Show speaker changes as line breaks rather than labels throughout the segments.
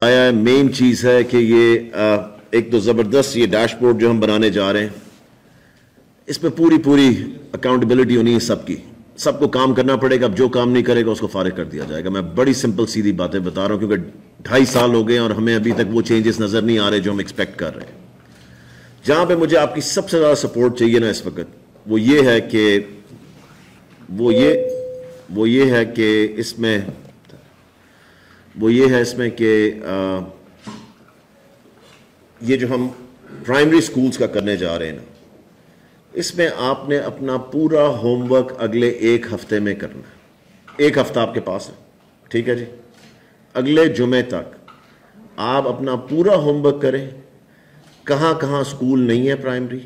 آیا ہے مین چیز ہے کہ یہ ایک تو زبردست یہ ڈیش بورڈ جو ہم بنانے جا رہے ہیں اس پہ پوری اکاؤنٹیبلٹی ہونی ہے سب کو کام کرنا پڑے گا. اب جو کام نہیں کرے گا اس کو فارغ کر دیا جائے گا. میں بڑی سمپل سیدھی باتیں بتا رہا ہوں کیونکہ 2.5 سال ہو گئے اور ہمیں ابھی تک وہ چینجز نظر نہیں آ رہے جو ہم ایکسپیکٹ کر رہے ہیں. جہاں پہ مجھے آپ کی سب سے زیادہ سپورٹ چاہیے نا اس وقت وہ یہ ہے کہ اس میں کہ یہ جو ہم پرائمری سکولز کا کرنے جا رہے ہیں نا اس میں آپ نے اپنا پورا ہوم ورک اگلے 1 ہفتے میں کرنا ہے. 1 ہفتہ آپ کے پاس ہے, ٹھیک ہے جی. اگلے جمعے تک آپ اپنا پورا ہوم ورک کریں. کہاں کہاں سکول نہیں ہے پرائمری,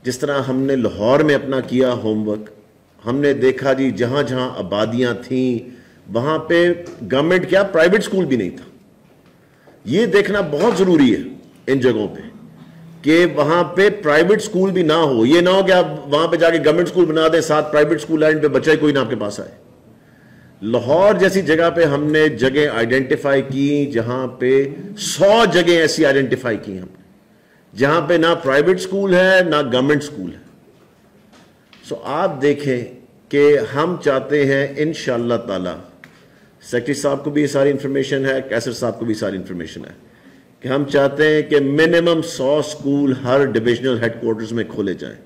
جس طرح ہم نے لاہور میں اپنا کیا ہوم ورک, ہم نے دیکھا جی جہاں جہاں آبادیاں تھیں وہاں پہ گورنمنٹ کیا پرائیویٹ سکول بھی نہیں تھا. یہ دیکھنا بہت ضروری ہے ان جگہوں پہ کہ وہاں پہ پرائیویٹ سکول بھی نہ ہو. یہ نہ ہو کہ آپ وہاں پہ جا کے گورنمنٹ سکول بنا دیں, ساتھ پرائیویٹ سکول لائن پہ بچہ ہی کوئی نہ آپ کے پاس آئے. لاہور جیسی جگہ پہ ہم نے جگہ آئیڈینٹیفائی کی جہاں پہ 100 جگہیں ایسی آئیڈینٹیفائی کی ہم نے جہاں پہ نہ پرائیویٹ سکول ہے نہ گورنمنٹ سکول ہے. سو آپ دیکھیں کہ ہم چاہتے ہیں انشاءاللہ تعالی, سیکرٹری صاحب کو بھی یہ ساری انفارمیشن ہے, کیسر صاحب کو بھی ساری انفارمیشن ہے کہ ہم چاہتے ہیں کہ منیمم 100 سکول ہر ڈویژنل ہیڈ کوارٹرز میں کھولے جائیں.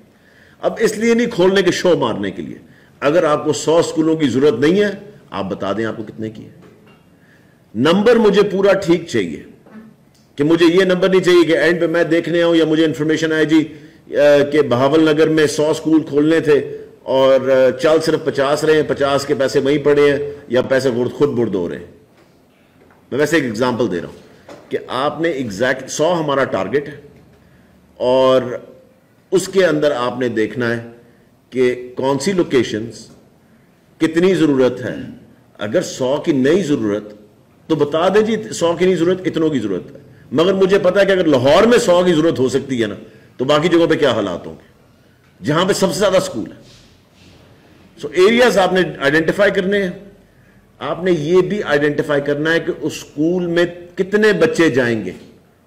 اب اس لیے نہیں کھولنے کے شو مارنے کے لیے, اگر آپ کو 100 سکولوں کی ضرورت نہیں ہے آپ بتا دیں آپ کو کتنے کی ہے. نمبر مجھے پورا ٹھیک چاہیے کہ مجھے یہ نمبر نہیں چاہیے کہ اینڈ پہ میں دیکھنے آؤں یا مجھے انفارمیشن آئے جی کہ بہاول نگر میں 100 سکول کھولنے تھے اور چل صرف 50 رہے ہیں, 50 کے پیسے وہیں پڑے ہیں یا پیسے خود برد ہو رہے ہیں. میں ویسے ایک ایگزامپل دے رہا ہوں کہ آپ نے ایگزیکٹ 100 ہمارا ٹارگٹ ہے اور اس کے اندر آپ نے دیکھنا ہے کہ کون سی لوکیشنز کتنی ضرورت ہے. اگر 100 کی نئی ضرورت تو بتا دیں جی 100 کی نہیں ضرورت, اتنوں کی ضرورت ہے. مگر مجھے پتا ہے کہ اگر لاہور میں 100 کی ضرورت ہو سکتی ہے نا تو باقی جگہوں پہ کیا حالات ہوں گے جہاں پہ سب سے زیادہ سکول ہے. سو ایریاز آپ نے آئیڈینٹیفائی کرنے ہیں. آپ نے یہ بھی آئیڈینٹیفائی کرنا ہے کہ اس سکول میں کتنے بچے جائیں گے.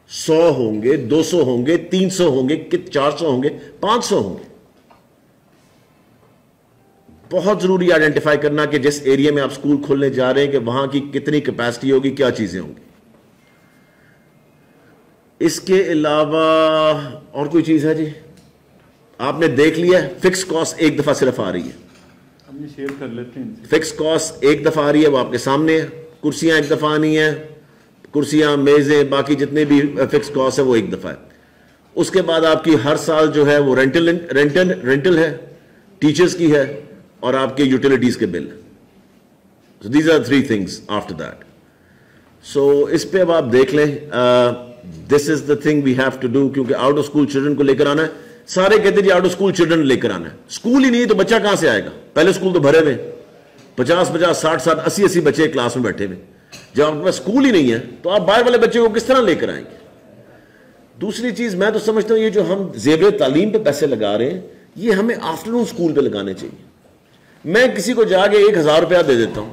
100 ہوں گے, 200 ہوں گے, 300 ہوں گے, 400 ہوں گے, 500 ہوں گے. بہت ضروری آئیڈینٹیفائی کرنا کہ جس ایریا میں آپ سکول کھولنے جا رہے ہیں کہ وہاں کی کتنی کیپیسٹی ہوگی, کیا چیزیں ہوں گی. اس کے علاوہ اور کوئی چیز ہے جی؟ آپ نے دیکھ لیا فکس کاسٹ ایک دفعہ صرف آ رہی ہے,
ہم یہ شیئر کر لیتے ہیں.
فکس کاسٹ ایک دفعہ آ رہی ہے, وہ آپ کے سامنے ہے. کرسیاں ایک دفعہ آنی ہیں, کرسیاں میزیں باقی جتنے بھی فکس کاسٹ ہے وہ ایک دفعہ ہے. اس کے بعد آپ کی ہر سال جو ہے وہ رینٹل ہے, ٹیچرز کی ہے اور آپ کے یوٹیلیٹیز کے بل. So these are 3 things after that. So اس پہ اب آپ دیکھ لیں, this is the thing we have to do کیونکہ آؤٹ آف اسکول چلڈرن کو لے کر آنا ہے. سارے کہتے ہیں جی آؤٹ آف اسکول چلڈرن لے کر آنا ہے. اسکول ہی نہیں تو بچہ کہاں سے آئے گا؟ پہلے اسکول تو بھرے ہوئے 50 60 80 بچے کلاس میں بیٹھے ہوئے. جب آپ کے پاس اسکول ہی نہیں ہے تو آپ باہر والے بچے کو کس طرح لے کر آئیں گے؟ دوسری چیز میں تو سمجھتا ہوں یہ جو ہم زیور تعلیم پہ پیسے لگا رہے ہیں یہ ہمیں آفٹرنون اسکول پہ لگانے چاہیے. میں کسی کو جا کے 1000 روپیہ دے دیتا ہوں,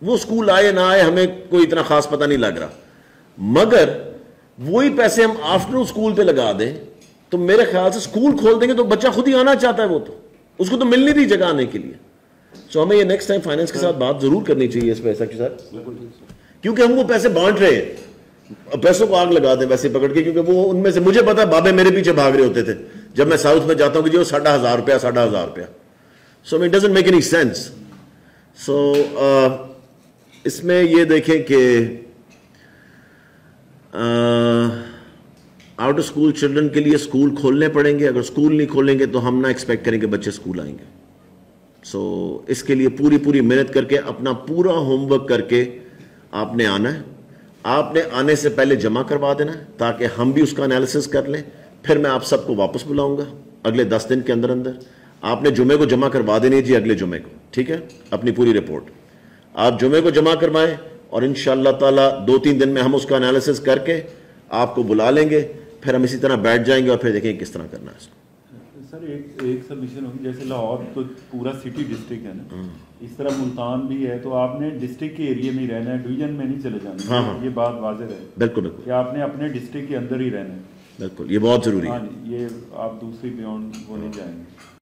وہ اسکول آئے نہ آئے ہمیں کوئی اتنا خاص پتہ نہیں لگ رہا, مگر وہی پیسے ہم آفٹرنون اسکول پہ لگا دیں تو میرے خیال سے اسکول کھول دیں گے تو بچہ خود ہی آنا چاہتا ہے, وہ تو اس کو تو مل نہیں رہی جگہ آنے کے لیے. سو ہمیں یہ نیکسٹ ٹائم فائنینس کے ساتھ بات ضرور کرنی چاہیے اس پیسے کے ساتھ, کیونکہ ہم وہ پیسے بانٹ رہے ہیں. پیسوں کو آگ لگا دیں ویسے پکڑ کے, کیونکہ وہ ان میں سے مجھے پتا بابے میرے پیچھے بھاگ رہے ہوتے تھے جب میں ساؤتھ میں جاتا ہوں کہ جو 10,500 روپیہ 10,500 روپیہ. So it doesn't make any sense. So اس میں یہ دیکھیں کہ آؤٹ آف اسکول چلڈرن کے لیے اسکول کھولنے پڑیں گے. اگر اسکول نہیں کھولیں گے تو ہم نہ ایکسپیکٹ کریں کہ بچے اسکول آئیں گے. سو اس کے لیے پوری محنت کر کے اپنا پورا ہوم ورک کر کے آپ نے آنا ہے. آپ نے آنے سے پہلے جمع کروا دینا ہے تاکہ ہم بھی اس کا انالیسس کر لیں. پھر میں آپ سب کو واپس بلاؤں گا اگلے 10 دن کے اندر. آپ نے جمعے کو جمع کروا دینی ہے جی, اگلے جمعے کو, ٹھیک ہے, اپنی پوری رپورٹ آپ جمعے کو جمع کروائیں اور انشاءاللہ تعالیٰ 2-3 دن میں ہم اس کا انالیسس کر کے آپ کو بلا لیں گے. پھر ہم اسی طرح بیٹھ جائیں گے اور پھر دیکھیں کس طرح کرنا ہے اس کو.
سر ایک سبمیشن ہوگی، جیسے لاہور تو پورا سٹی ڈسٹرکٹ ہے نا، اس طرح ملتان بھی ہے، تو آپ نے ڈسٹرکٹ کے ایریے میں ہی رہنا ہے، ڈویژن میں نہیں چلے جانا. یہ بات واضح ہے
بالکل بالکل
کہ آپ نے اپنے ڈسٹرکٹ کے اندر ہی رہنا ہے.
بالکل، یہ بہت ضروری ہے.
ہاں جی، یہ آپ دوسری بیونڈ وہ نہیں جائیں گے.